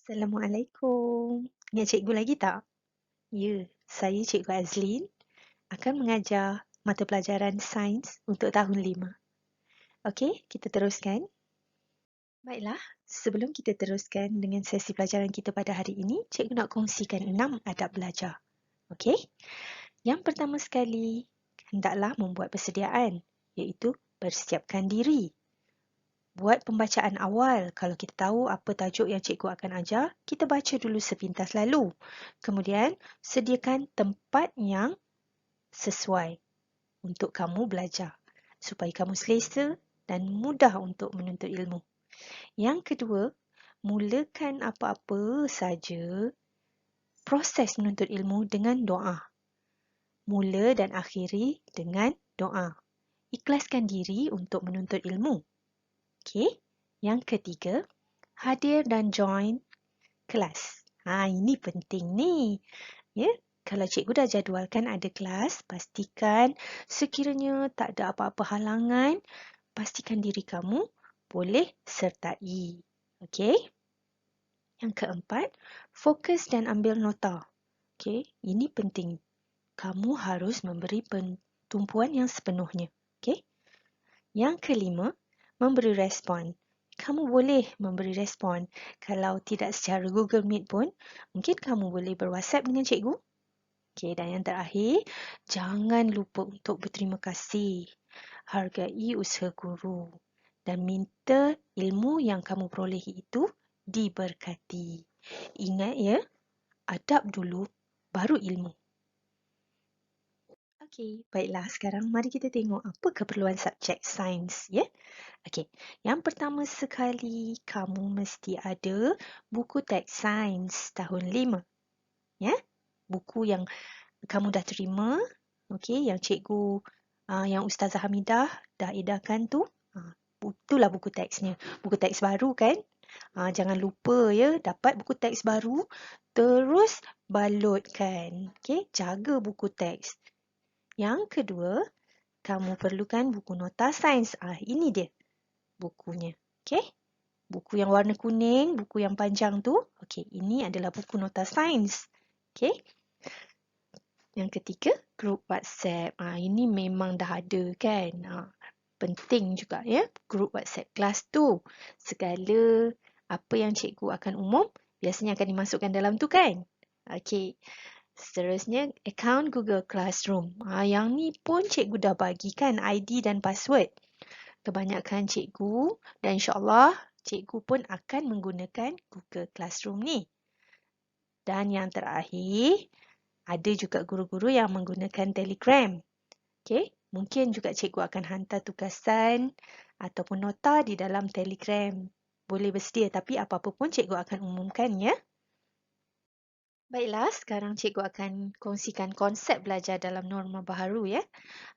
Assalamualaikum. Ingat cikgu lagi tak? Ya, saya Cikgu Azlin akan mengajar mata pelajaran sains untuk tahun 5. Okey, kita teruskan. Baiklah, sebelum kita teruskan dengan sesi pelajaran kita pada hari ini, cikgu nak kongsikan 6 adab belajar. Okey? Yang pertama sekali, hendaklah membuat persediaan, iaitu bersiapkan diri. Buat pembacaan awal. Kalau kita tahu apa tajuk yang cikgu akan ajar, kita baca dulu sepintas lalu. Kemudian, sediakan tempat yang sesuai untuk kamu belajar supaya kamu selesa dan mudah untuk menuntut ilmu. Yang kedua, mulakan apa-apa saja proses menuntut ilmu dengan doa. Mula dan akhiri dengan doa. Ikhlaskan diri untuk menuntut ilmu. Okey? Yang ketiga, hadir dan join kelas. Ini penting ni. Ya, kalau cikgu dah jadualkan ada kelas, pastikan sekiranya tak ada apa-apa halangan, pastikan diri kamu boleh sertai. Okey? Yang keempat, fokus dan ambil nota. Okey, ini penting. Kamu harus memberi tumpuan yang sepenuhnya. Okey? Yang kelima, memberi respon. Kamu boleh memberi respon. Kalau tidak secara Google Meet pun, mungkin kamu boleh berWhatsApp dengan cikgu. Okey, dan yang terakhir, jangan lupa untuk berterima kasih. Hargai usaha guru dan minta ilmu yang kamu perolehi itu diberkati. Ingat ya, adab dulu, baru ilmu. Okey, baiklah. Sekarang mari kita tengok apa keperluan subjek sains, ya. Okey, yang pertama sekali kamu mesti ada buku teks sains tahun 5. Ya, buku yang kamu dah terima, okey, yang cikgu yang Ustazah Hamidah dah edarkan tu. Itulah buku teksnya. Buku teks baru kan? Jangan lupa ya, dapat buku teks baru terus balutkan. Okey, jaga buku teks. Yang kedua, kamu perlukan buku nota sains. Ini dia bukunya. Okey? Buku yang warna kuning, buku yang panjang tu. Okey, ini adalah buku nota sains. Okey? Yang ketiga, grup WhatsApp. Ini memang dah ada kan? Penting juga ya, grup WhatsApp kelas tu. Segala apa yang cikgu akan umum, biasanya akan dimasukkan dalam tu kan? Okey. Seterusnya, akaun Google Classroom. Yang ni pun cikgu dah bagikan ID dan password. Kebanyakan cikgu dan insyaAllah cikgu pun akan menggunakan Google Classroom ni. Dan yang terakhir, ada juga guru-guru yang menggunakan Telegram. Okay? Mungkin juga cikgu akan hantar tugasan ataupun nota di dalam Telegram. Boleh bersedia, tapi apa-apa pun cikgu akan umumkan ya. Baiklah, sekarang cikgu akan kongsikan konsep belajar dalam norma baharu ya.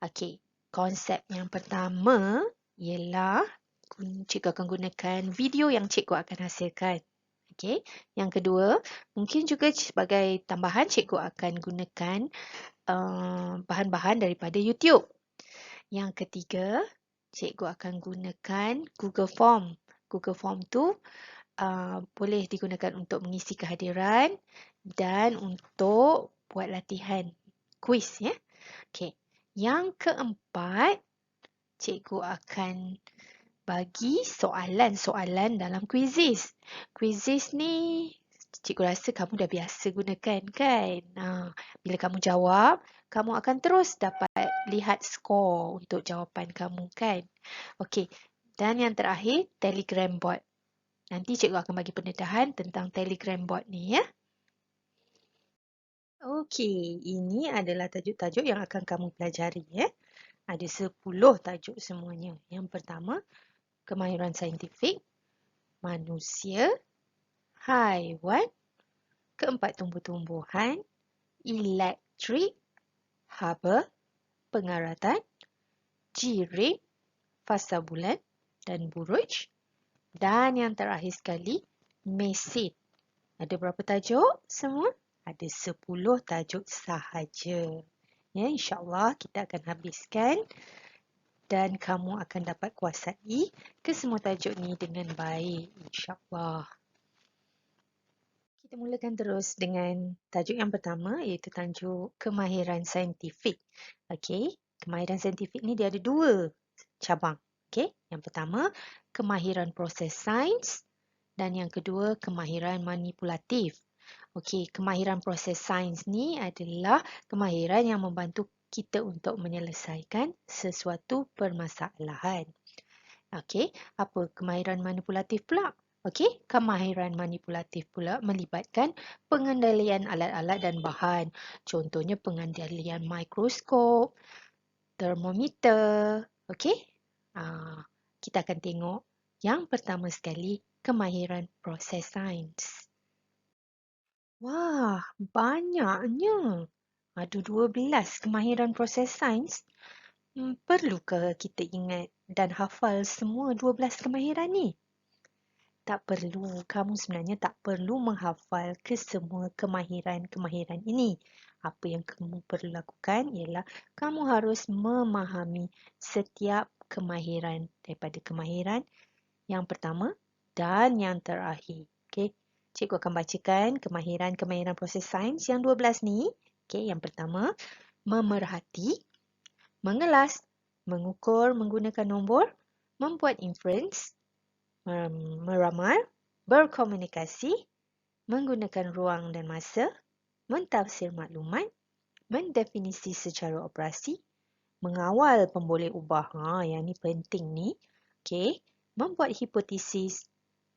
Okey, konsep yang pertama ialah cikgu akan gunakan video yang cikgu akan hasilkan. Okey, yang kedua, mungkin juga sebagai tambahan cikgu akan gunakan bahan-bahan daripada YouTube. Yang ketiga, cikgu akan gunakan Google Form. Google Form tu boleh digunakan untuk mengisi kehadiran dan untuk buat latihan kuis ya. Okey. Yang keempat, cikgu akan bagi soalan-soalan dalam kuisis. Kuisis ni cikgu rasa kamu dah biasa gunakan kan? Bila kamu jawab, kamu akan terus dapat lihat skor untuk jawapan kamu kan? Okey. Dan yang terakhir, Telegram bot. Nanti cikgu akan bagi pendedahan tentang Telegram bot ni ya. Okey, ini adalah tajuk-tajuk yang akan kamu pelajari ya. Ada 10 tajuk semuanya. Yang pertama, kemahiran saintifik, manusia, haiwan, keempat tumbuh-tumbuhan, elektrik, haba, pengaratan, jirim, fasa bulan dan buruj. Dan yang terakhir sekali, mesin. Ada berapa tajuk semua? Ada 10 tajuk sahaja. Ya, insyaAllah kita akan habiskan dan kamu akan dapat kuasai kesemua tajuk ni dengan baik, insyaAllah. Kita mulakan terus dengan tajuk yang pertama iaitu tajuk kemahiran saintifik. Okey, kemahiran saintifik ni dia ada dua cabang. Okey, yang pertama kemahiran proses sains dan yang kedua kemahiran manipulatif. Okey, kemahiran proses sains ni adalah kemahiran yang membantu kita untuk menyelesaikan sesuatu permasalahan. Okey, apa kemahiran manipulatif pula? Okey, kemahiran manipulatif pula melibatkan pengendalian alat-alat dan bahan. Contohnya pengendalian mikroskop, termometer. Okey? Kita akan tengok yang pertama sekali, kemahiran proses sains. Wah, banyaknya. Ada 12 kemahiran proses sains. Perlukah kita ingat dan hafal semua 12 kemahiran ni? Tak perlu. Kamu sebenarnya tak perlu menghafal kesemua kemahiran-kemahiran ini. Apa yang kamu perlu lakukan ialah kamu harus memahami setiap kemahiran daripada kemahiran yang pertama dan yang terakhir. Okey. Cikgu akan bacakan kemahiran-kemahiran proses sains yang 12 ni. Okey, yang pertama, memerhati, mengelas, mengukur menggunakan nombor, membuat inference, meramal, berkomunikasi, menggunakan ruang dan masa, mentafsir maklumat, mendefinisi secara operasi, mengawal pemboleh ubah. Yang ni penting ni. Okey, membuat hipotesis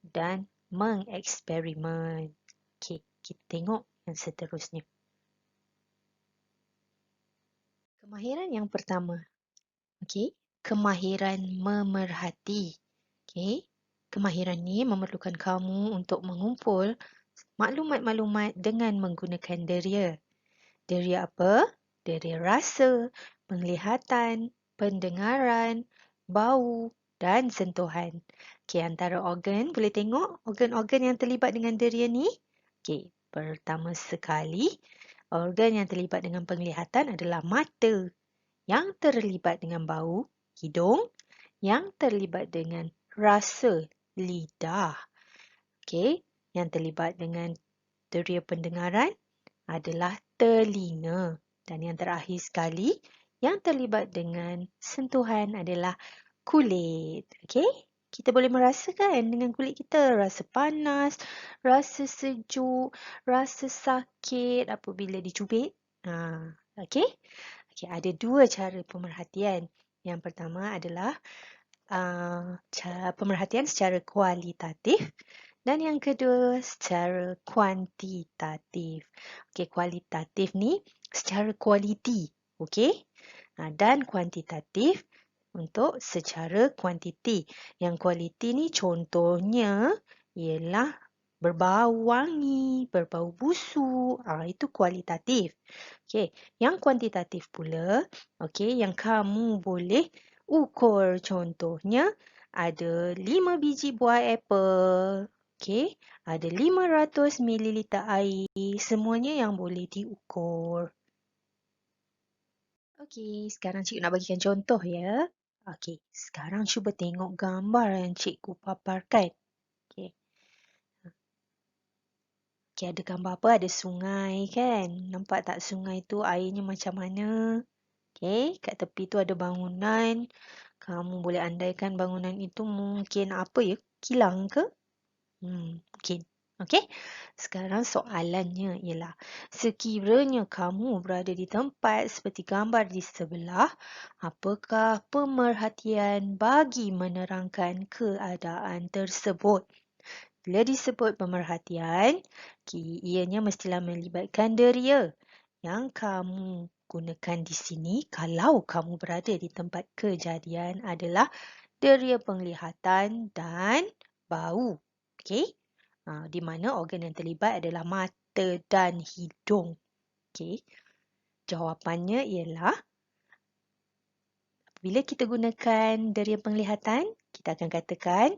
dan mengeksperimen. Okey, kita tengok yang seterusnya. Kemahiran yang pertama. Okey, kemahiran memerhati. Okey, kemahiran ni memerlukan kamu untuk mengumpul maklumat-maklumat dengan menggunakan deria. Deria apa? Deria rasa, penglihatan, pendengaran, bau dan sentuhan. Okey, antara organ, boleh tengok organ-organ yang terlibat dengan deria ni? Okey, pertama sekali, organ yang terlibat dengan penglihatan adalah mata. Yang terlibat dengan bau, hidung. Yang terlibat dengan rasa, lidah. Okey, yang terlibat dengan deria pendengaran adalah telinga. Dan yang terakhir sekali, yang terlibat dengan sentuhan adalah kulit. Okey, kita boleh merasakan dengan kulit kita rasa panas, rasa sejuk, rasa sakit apabila dicubit. Okey. Okey, ada dua cara pemerhatian. Yang pertama adalah pemerhatian secara kualitatif dan yang kedua secara kuantitatif. Okey, kualitatif ni secara kualiti, okey? Dan kuantitatif untuk secara kuantiti. Yang kualiti ni contohnya ialah berbau wangi, berbau busuk. Itu kualitatif. Okey, yang kuantitatif pula, okey, yang kamu boleh ukur. Contohnya, ada 5 biji buah apple. Okey, ada 500 mililiter air. Semuanya yang boleh diukur. Okey, sekarang cikgu nak bagikan contoh ya. Okey, sekarang cuba tengok gambar yang cikgu paparkan. Okey. Okey, ada gambar apa? Ada sungai kan? Nampak tak sungai tu airnya macam mana? Okey, kat tepi tu ada bangunan. Kamu boleh andaikan bangunan itu mungkin apa ya? Kilang ke? Mungkin. Okey, sekarang soalannya ialah sekiranya kamu berada di tempat seperti gambar di sebelah, apakah pemerhatian bagi menerangkan keadaan tersebut? Bila disebut pemerhatian, ianya mestilah melibatkan deria yang kamu gunakan di sini kalau kamu berada di tempat kejadian adalah deria penglihatan dan bau. Okey? Di mana organ yang terlibat adalah mata dan hidung. Okey? Jawapannya ialah bila kita gunakan deria penglihatan, kita akan katakan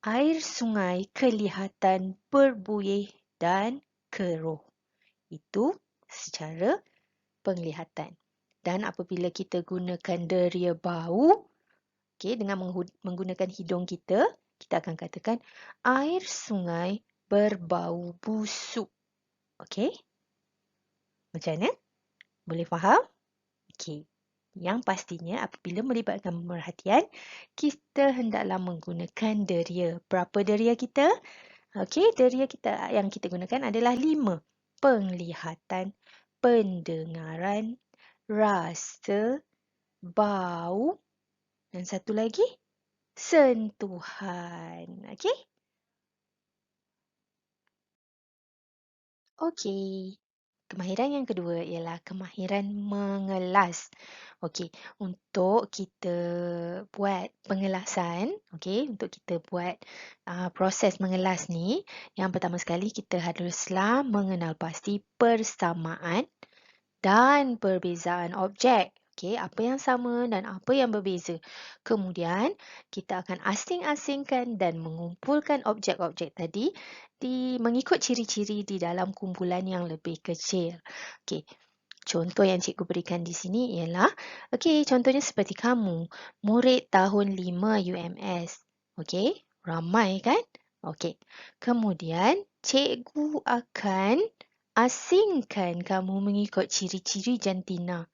air sungai kelihatan berbuih dan keruh. Itu secara penglihatan. Dan apabila kita gunakan deria bau, dengan menggunakan hidung kita, kita akan katakan air sungai berbau busuk. Okey? Macam mana? Boleh faham? Okey. Yang pastinya apabila melibatkan pemerhatian, kita hendaklah menggunakan deria. Berapa deria kita? Okey, deria kita yang kita gunakan adalah 5. Penglihatan, pendengaran, rasa, bau dan satu lagi sentuhan. Okey? Okey. Kemahiran yang kedua ialah kemahiran mengelas. Okey, untuk kita buat pengelasan, okey, untuk kita buat proses mengelas ni, yang pertama sekali kita haruslah mengenal pasti persamaan dan perbezaan objek. Okey, apa yang sama dan apa yang berbeza. Kemudian, kita akan asing-asingkan dan mengumpulkan objek-objek tadi mengikut ciri-ciri di dalam kumpulan yang lebih kecil. Okey, contoh yang cikgu berikan di sini ialah, okey, contohnya seperti kamu, murid tahun 5 UMS. Okey, ramai kan? Okey, kemudian cikgu akan asingkan kamu mengikut ciri-ciri jantina,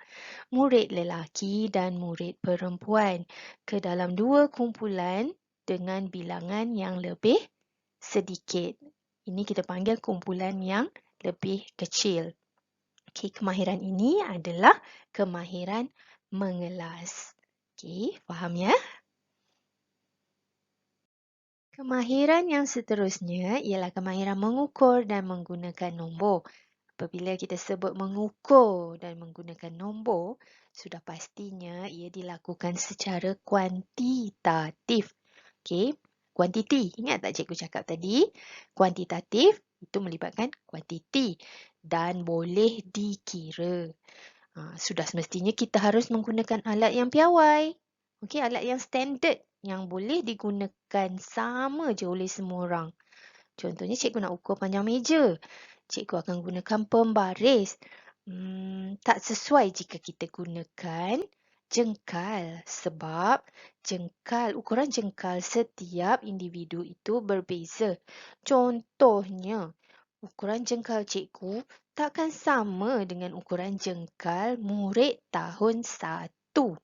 murid lelaki dan murid perempuan ke dalam dua kumpulan dengan bilangan yang lebih sedikit. Ini kita panggil kumpulan yang lebih kecil. Okey, kemahiran ini adalah kemahiran mengelas. Okey, faham ya? Kemahiran yang seterusnya ialah kemahiran mengukur dan menggunakan nombor. Apabila kita sebut mengukur dan menggunakan nombor, sudah pastinya ia dilakukan secara kuantitatif. Okey, kuantiti. Ingat tak cikgu cakap tadi? Kuantitatif itu melibatkan kuantiti dan boleh dikira. Sudah semestinya kita harus menggunakan alat yang piawai. Okey, alat yang standard yang boleh digunakan sama je oleh semua orang. Contohnya cikgu nak ukur panjang meja. Cikgu akan gunakan pembaris. Tak sesuai jika kita gunakan jengkal sebab ukuran jengkal setiap individu itu berbeza. Contohnya, ukuran jengkal cikgu takkan sama dengan ukuran jengkal murid tahun 1.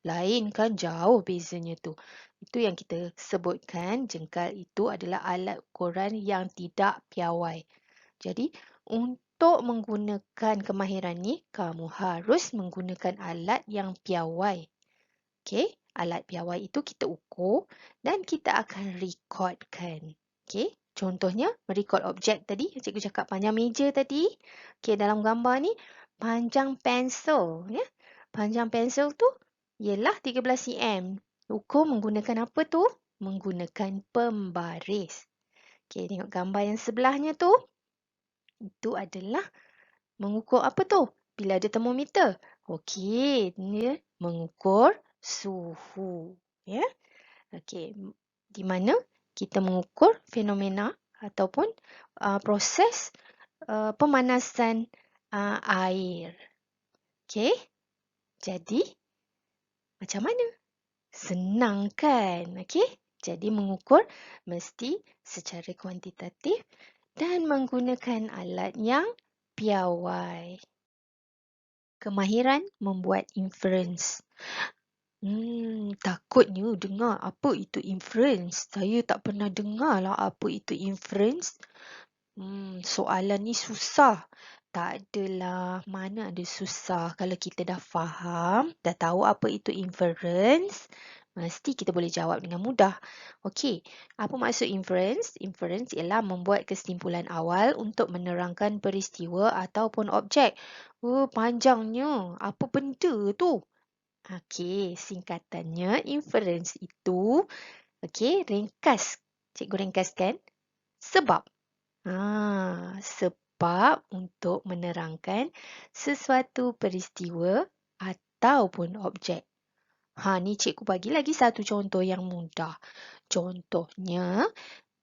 Lain kan, jauh bezanya tu. Itu yang kita sebutkan jengkal itu adalah alat ukuran yang tidak piawai. Jadi, untuk menggunakan kemahiran ni, kamu harus menggunakan alat yang piawai. Okey, alat piawai itu kita ukur dan kita akan rekodkan. Okey, contohnya merekod objek tadi, cikgu cakap panjang meja tadi. Okey, dalam gambar ni, panjang pensel. Ya? Panjang pensel tu ialah 13 cm. Ukur menggunakan apa tu? Menggunakan pembaris. Okey, tengok gambar yang sebelahnya tu. Itu adalah mengukur apa tu? Bila ada termometer. Okey, dia mengukur suhu. Ya? Okey, di mana kita mengukur fenomena ataupun proses pemanasan air. Okey, jadi macam mana? Senang kan? Okey, jadi mengukur mesti secara kuantitatif dan menggunakan alat yang piawai. Kemahiran membuat inference. Takutnya dengar apa itu inference. Saya tak pernah dengar lah apa itu inference. Soalan ni susah. Tak adalah, mana ada susah. Kalau kita dah faham, dah tahu apa itu inference, mesti kita boleh jawab dengan mudah. Okey, apa maksud inference? Inference ialah membuat kesimpulan awal untuk menerangkan peristiwa ataupun objek. Panjangnya. Apa benda tu? Okey, singkatannya inference itu, okey, ringkas. Cikgu ringkaskan. Sebab. Sebab untuk menerangkan sesuatu peristiwa ataupun objek. Ni cikgu bagi lagi satu contoh yang mudah. Contohnya,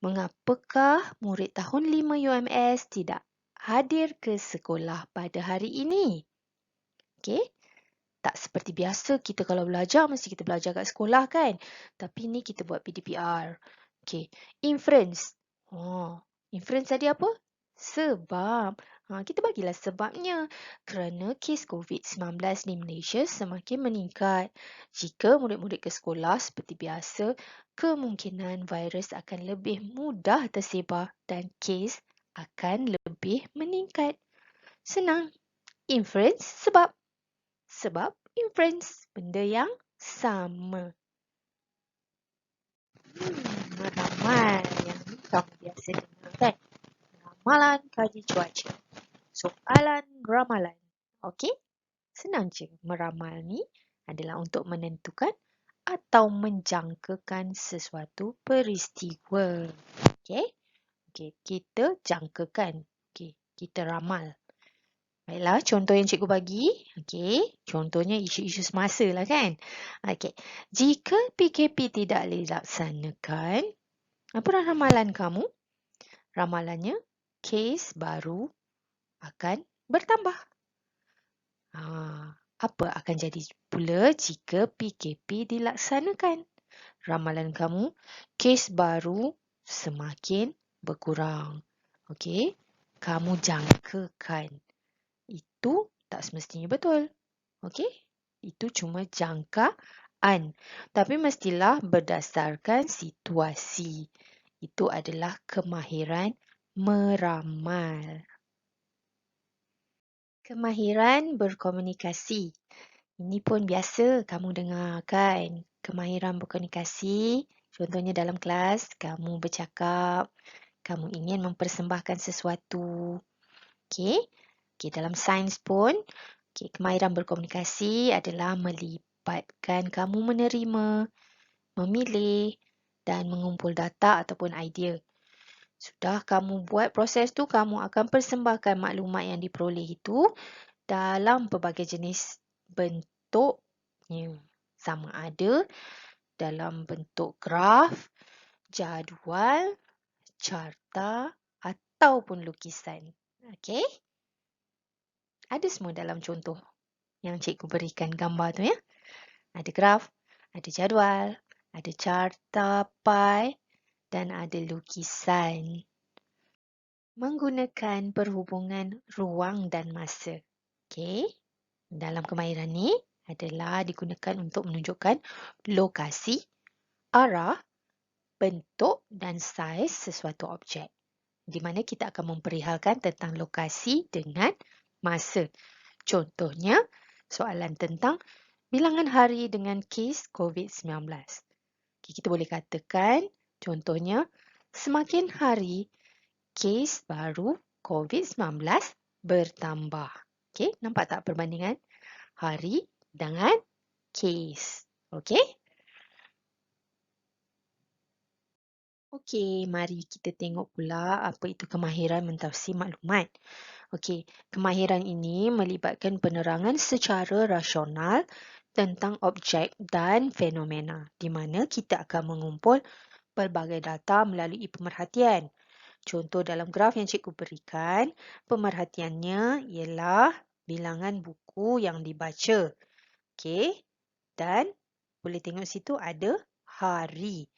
mengapakah murid tahun 5 UMS tidak hadir ke sekolah pada hari ini? Okey. Tak seperti biasa kita kalau belajar, mesti kita belajar kat sekolah kan. Tapi ni kita buat PDPR. Okey, inference. Inference tadi apa? Sebab, kita bagilah sebabnya. Kerana kes COVID-19 di Malaysia semakin meningkat. Jika murid-murid ke sekolah seperti biasa, kemungkinan virus akan lebih mudah tersebar dan kes akan lebih meningkat. Senang. Inference sebab. Sebab inference benda yang sama. Meramal yang kamu biasa dengar kan? Ramalan kaji cuaca. Soalan ramalan. Okey? Senang je. Meramal ni adalah untuk menentukan atau menjangkakan sesuatu peristiwa. Okey? Okey, kita jangkakan. Okey, kita ramal. Baiklah, contoh yang cikgu bagi. Okey, contohnya isu-isu semasa lah kan. Okey, jika PKP tidak dilaksanakan, apa ramalan kamu? Ramalannya, kes baru akan bertambah. Apa akan jadi pula jika PKP dilaksanakan? Ramalan kamu, kes baru semakin berkurang. Okey, kamu jangkakan. Itu tak semestinya betul. Okey, itu cuma jangkaan. Tapi mestilah berdasarkan situasi. Itu adalah kemahiran meramal. Kemahiran berkomunikasi. Ini pun biasa kamu dengar kan. Kemahiran berkomunikasi, contohnya dalam kelas, kamu bercakap, kamu ingin mempersembahkan sesuatu. Okey. Okey, dalam sains pun, kemahiran berkomunikasi adalah melibatkan kamu menerima, memilih dan mengumpul data ataupun idea. Sudah kamu buat proses tu, kamu akan persembahkan maklumat yang diperoleh itu dalam pelbagai jenis bentuknya. Sama ada dalam bentuk graf, jadual, carta ataupun lukisan. Okey? Ada semua dalam contoh yang cikgu berikan gambar tu ya. Ada graf, ada jadual, ada carta pie dan ada lukisan. Menggunakan perhubungan ruang dan masa. Okey. Dalam kemahiran ni adalah digunakan untuk menunjukkan lokasi, arah, bentuk dan saiz sesuatu objek. Di mana kita akan memperihalkan tentang lokasi dengan masa. Contohnya, soalan tentang bilangan hari dengan kes COVID-19. Kita boleh katakan, contohnya, semakin hari kes baru COVID-19 bertambah. Okey, nampak tak perbandingan hari dengan kes? Okey? Okey, mari kita tengok pula apa itu kemahiran mentafsir maklumat. Okey, kemahiran ini melibatkan penerangan secara rasional tentang objek dan fenomena di mana kita akan mengumpul pelbagai data melalui pemerhatian. Contoh dalam graf yang cikgu berikan, pemerhatiannya ialah bilangan buku yang dibaca. Okey, dan boleh tengok situ ada hari.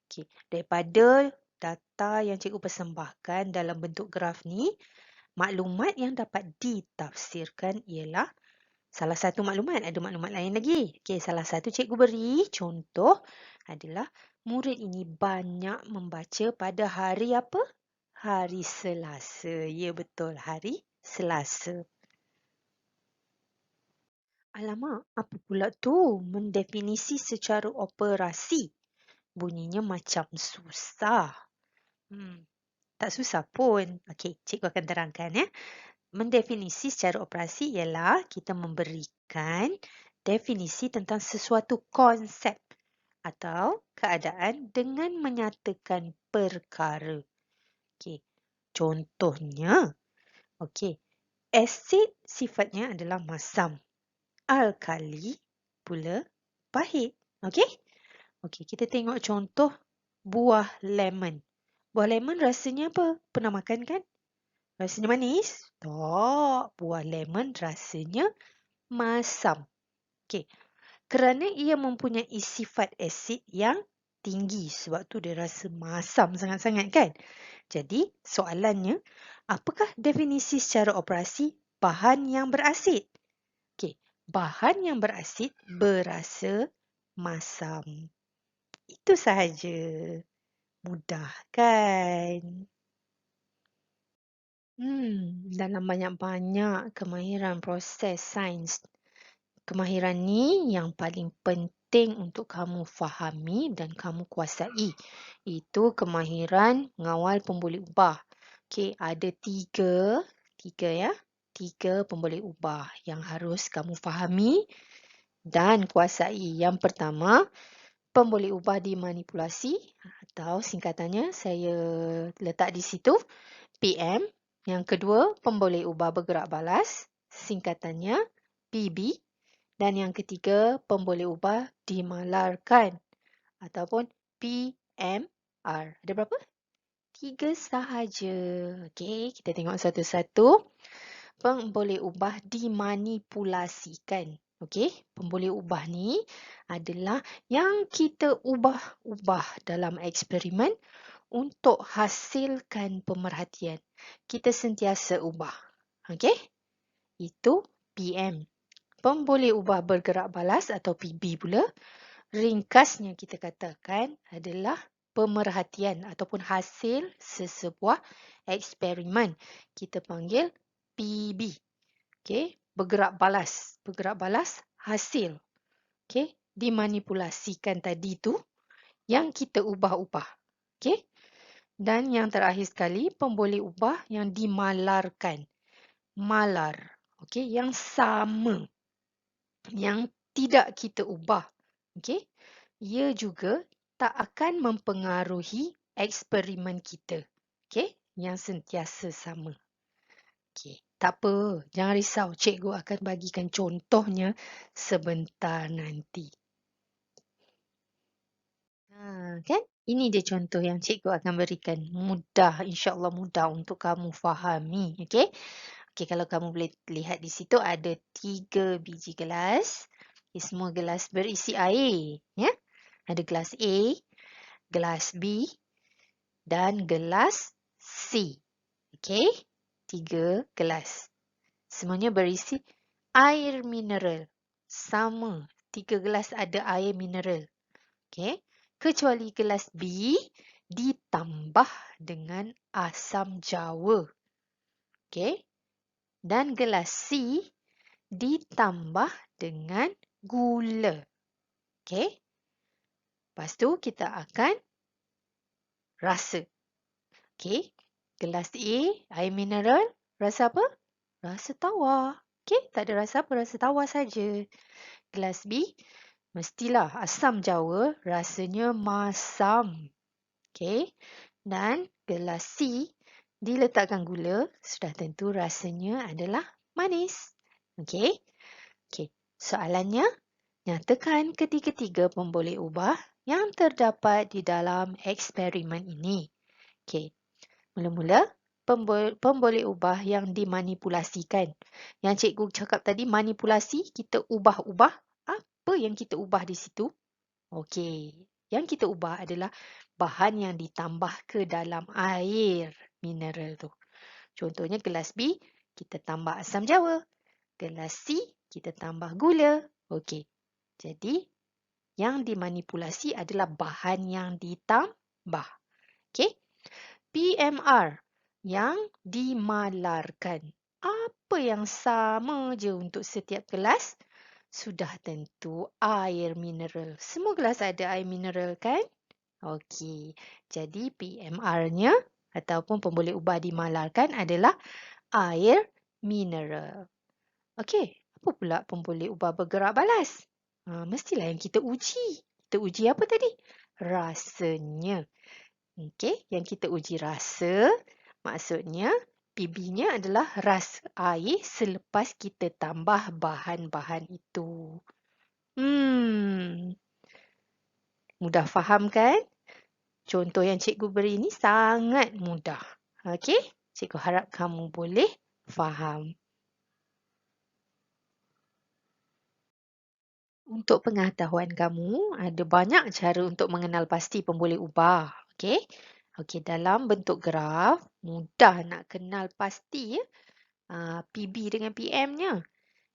Okey, daripada data yang cikgu persembahkan dalam bentuk graf ni, maklumat yang dapat ditafsirkan ialah salah satu maklumat. Ada maklumat lain lagi. Okey, salah satu cikgu beri contoh adalah murid ini banyak membaca pada hari apa? Hari Selasa. Ya, betul. Hari Selasa. Alamak, apa pula tu? Mendefinisi secara operasi. Bunyinya macam susah. Tak susah pun. Okey, cikgu akan terangkan ya. Mendefinisi secara operasi ialah kita memberikan definisi tentang sesuatu konsep atau keadaan dengan menyatakan perkara. Okey, contohnya, okey, asid sifatnya adalah masam. Alkali pula pahit. Okey? Okey, kita tengok contoh buah lemon. Buah lemon rasanya apa? Pernah makan kan? Rasanya manis? Tak. Buah lemon rasanya masam. Okey. Kerana ia mempunyai sifat asid yang tinggi sebab tu dia rasa masam sangat-sangat kan. Jadi soalannya, apakah definisi secara operasi bahan yang berasid? Okey, bahan yang berasid berasa masam. Itu sahaja. Mudah kan? Dalam banyak-banyak kemahiran proses sains, kemahiran ni yang paling penting untuk kamu fahami dan kamu kuasai. Itu kemahiran mengawal pemboleh ubah. Okey, ada tiga ya. 3 pemboleh ubah yang harus kamu fahami dan kuasai. Yang pertama, pemboleh ubah dimanipulasi atau singkatannya saya letak di situ, PM. Yang kedua, pemboleh ubah bergerak balas, singkatannya PB. Dan yang ketiga, pemboleh ubah dimalarkan ataupun PMR. Ada berapa? 3 sahaja. Okey, kita tengok satu-satu. Pemboleh ubah dimanipulasikan. Okey, pemboleh ubah ni adalah yang kita ubah-ubah dalam eksperimen untuk hasilkan pemerhatian. Kita sentiasa ubah. Okey? Itu PM. Pemboleh ubah bergerak balas atau PB pula, ringkasnya kita katakan adalah pemerhatian ataupun hasil sesebuah eksperimen. Kita panggil PB. Okey? Bergerak balas hasil. Okey? Dimanipulasikan tadi tu yang kita ubah-ubah. Okey? Dan yang terakhir sekali, pemboleh ubah yang dimalarkan. Malar. Okey, yang sama. Yang tidak kita ubah. Okey? Ia juga tak akan mempengaruhi eksperimen kita. Okey? Yang sentiasa sama. Okey, tak apa. Jangan risau. Cikgu akan bagikan contohnya sebentar nanti. Kan? Ini dia contoh yang cikgu akan berikan. Mudah, insya-Allah mudah untuk kamu fahami. Okey? Okey, kalau kamu boleh lihat di situ ada 3 biji gelas. Okay, semua gelas berisi air. Ya? Ada gelas A, gelas B dan gelas C. Okey? 3 gelas. Semuanya berisi air mineral. Sama. 3 gelas ada air mineral. Okey? Kecuali gelas B ditambah dengan asam jawa. Okey? Dan gelas C ditambah dengan gula. Okey? Lepas tu kita akan rasa. Okey? Gelas A, air mineral, rasa apa? Rasa tawar. Okey? Tak ada rasa apa, rasa tawar saja. Gelas B, mestilah asam jawa, rasanya masam. Okey? Dan gelas C, diletakkan gula, sudah tentu rasanya adalah manis. Okey? Okey, soalannya, nyatakan ketiga-tiga pemboleh ubah yang terdapat di dalam eksperimen ini. Okey, mula-mula pemboleh ubah yang dimanipulasikan. Yang cikgu cakap tadi manipulasi, kita ubah-ubah. Apa yang kita ubah di situ? Okey, yang kita ubah adalah bahan yang ditambah ke dalam air mineral tu. Contohnya gelas B, kita tambah asam jawa. Gelas C, kita tambah gula. Okey, jadi yang dimanipulasi adalah bahan yang ditambah. Okey, PMR yang dimalarkan. Apa yang sama je untuk setiap gelas? Sudah tentu air mineral. Semua gelas ada air mineral kan? Okey, jadi PMR-nya ataupun pemboleh ubah dimalarkan adalah air mineral. Okey, apa pula pemboleh ubah bergerak balas? Mestilah yang kita uji. Kita uji apa tadi? Rasanya. Okey, yang kita uji rasa, maksudnya PB-nya adalah rasa air selepas kita tambah bahan-bahan itu. Mudah faham kan? Contoh yang cikgu beri ini sangat mudah. Okey, cikgu harap kamu boleh faham. Untuk pengetahuan kamu, ada banyak cara untuk mengenal pasti pemboleh ubah. Okey? Okey, dalam bentuk graf, mudah nak kenal pasti ya, PB dengan PM-nya.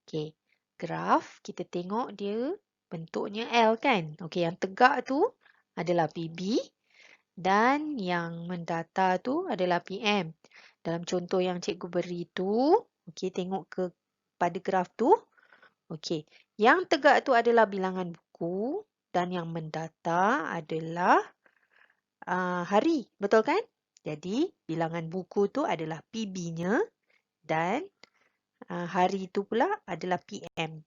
Okey, graf kita tengok dia bentuknya L kan? Okey, yang tegak tu adalah PB dan yang mendatar tu adalah PM. Dalam contoh yang cikgu beri tu, okey, tengok pada graf tu. Okey, yang tegak tu adalah bilangan buku dan yang mendatar adalah hari, betul kan? Jadi, bilangan buku tu adalah PB-nya dan hari tu pula adalah PM.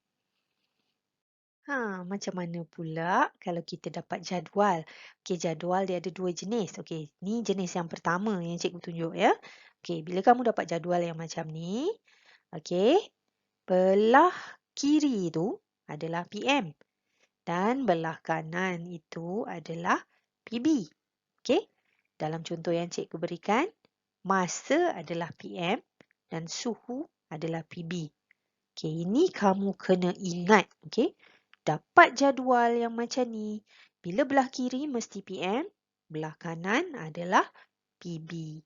Macam mana pula kalau kita dapat jadual? Okey, jadual dia ada dua jenis. Okey, ni jenis yang pertama yang cikgu tunjuk ya. Okey, bila kamu dapat jadual yang macam ni, okey, belah kiri tu adalah PM dan belah kanan itu adalah PB. Okey, dalam contoh yang cikgu berikan, masa adalah PM dan suhu adalah PB. Okey, ini kamu kena ingat. Okey, dapat jadual yang macam ni. Bila belah kiri mesti PM, belah kanan adalah PB.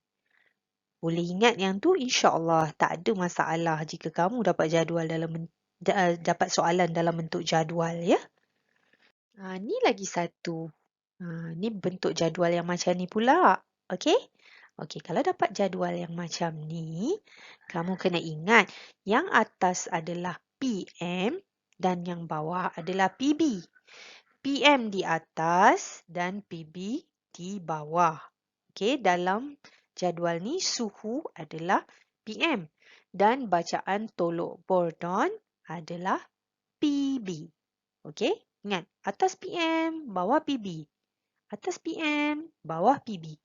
Boleh ingat yang tu, insya-Allah tak ada masalah jika kamu dapat jadual dapat soalan dalam bentuk jadual ya. Ni lagi satu. Ni bentuk jadual yang macam ni pula. Okey? Okey, kalau dapat jadual yang macam ni, kamu kena ingat yang atas adalah PM dan yang bawah adalah PB. PM di atas dan PB di bawah. Okey, dalam jadual ni suhu adalah PM dan bacaan tolok bordon adalah PB. Okey, ingat atas PM, bawah PB. Atas PM, bawah PB.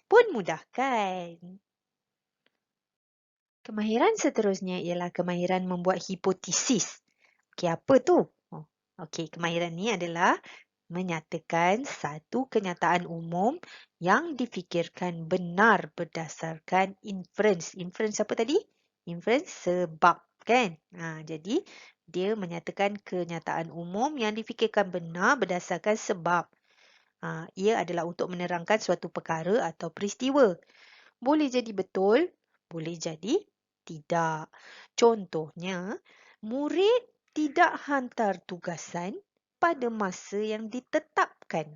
Pun mudah kan? Kemahiran seterusnya ialah kemahiran membuat hipotesis. Okey, apa tu? Okey, kemahiran ni adalah menyatakan satu kenyataan umum yang difikirkan benar berdasarkan inference. Inference apa tadi? Inference sebab, kan? Jadi, dia menyatakan kenyataan umum yang difikirkan benar berdasarkan sebab. Ia adalah untuk menerangkan suatu perkara atau peristiwa. Boleh jadi betul, boleh jadi tidak. Contohnya, murid tidak hantar tugasan pada masa yang ditetapkan.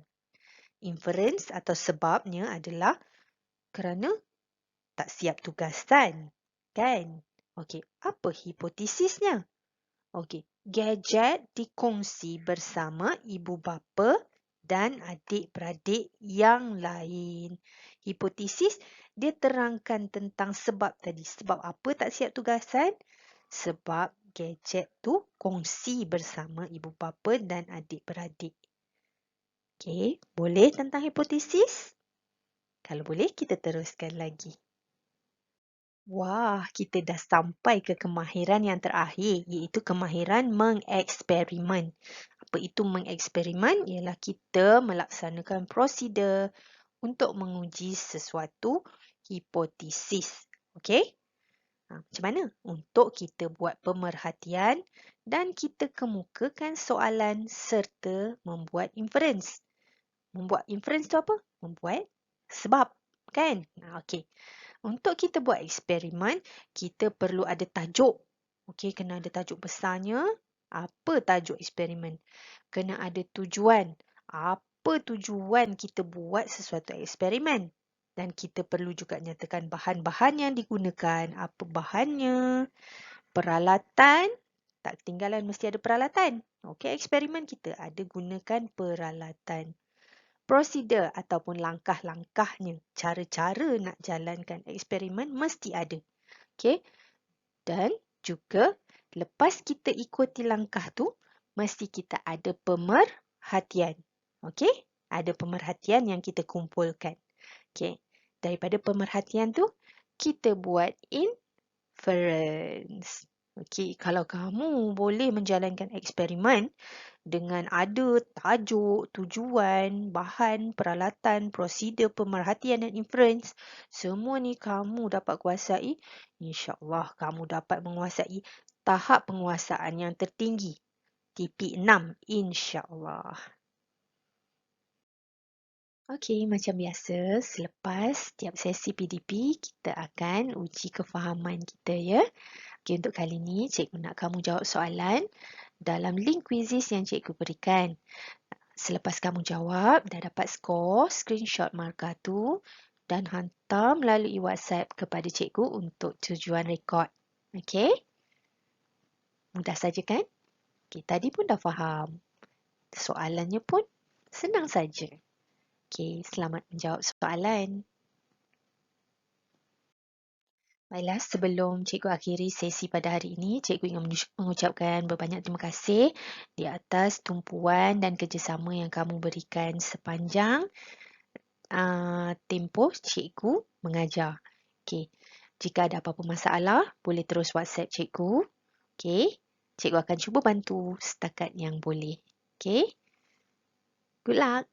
Inference atau sebabnya adalah kerana tak siap tugasan, kan? Okey, apa hipotesisnya? Okey, gadget dikongsi bersama ibu bapa dan adik-beradik yang lain. Hipotesis dia terangkan tentang sebab tadi. Sebab apa tak siap tugasan? Sebab gadget tu kongsi bersama ibu bapa dan adik-beradik. Okey, boleh tentang hipotesis? Kalau boleh, kita teruskan lagi. Wah, kita dah sampai ke kemahiran yang terakhir, iaitu kemahiran mengeksperimen. Apa itu mengeksperimen? Ialah kita melaksanakan prosedur untuk menguji sesuatu hipotesis. Okey? Macam mana? Untuk kita buat pemerhatian dan kita kemukakan soalan serta membuat inference. Membuat inference tu apa? Membuat sebab, kan? Okey. Untuk kita buat eksperimen, kita perlu ada tajuk. Okey, kena ada tajuk besarnya. Apa tajuk eksperimen? Kena ada tujuan. Apa tujuan kita buat sesuatu eksperimen? Dan kita perlu juga nyatakan bahan-bahan yang digunakan. Apa bahannya? Peralatan. Tak ketinggalan mesti ada peralatan. Okey, eksperimen kita ada gunakan peralatan. Prosedur ataupun langkah-langkahnya, cara-cara nak jalankan eksperimen mesti ada. Okey? Dan juga lepas kita ikuti langkah tu, mesti kita ada pemerhatian. Okey? Ada pemerhatian yang kita kumpulkan. Okey. Daripada pemerhatian tu, kita buat inference. Okey, kalau kamu boleh menjalankan eksperimen dengan ada tajuk, tujuan, bahan, peralatan, prosedur, pemerhatian dan inference, semua ni kamu dapat kuasai, insya-Allah kamu dapat menguasai tahap penguasaan yang tertinggi. TP6, insya-Allah. Okey, macam biasa, selepas setiap sesi PDP, kita akan uji kefahaman kita ya. Okey, untuk kali ni, cikgu nak kamu jawab soalan dalam link quizzes yang cikgu berikan. Selepas kamu jawab, dah dapat skor, screenshot markah tu dan hantar melalui WhatsApp kepada cikgu untuk tujuan rekod. Okey? Mudah saja kan? Okey, tadi pun dah faham. Soalannya pun senang saja. Okey, selamat menjawab soalan. Baiklah, sebelum cikgu akhiri sesi pada hari ini, cikgu ingin mengucapkan berbanyak terima kasih di atas tumpuan dan kerjasama yang kamu berikan sepanjang tempoh cikgu mengajar. Okey, jika ada apa-apa masalah, boleh terus WhatsApp cikgu. Okey, cikgu akan cuba bantu setakat yang boleh. Okey, good luck.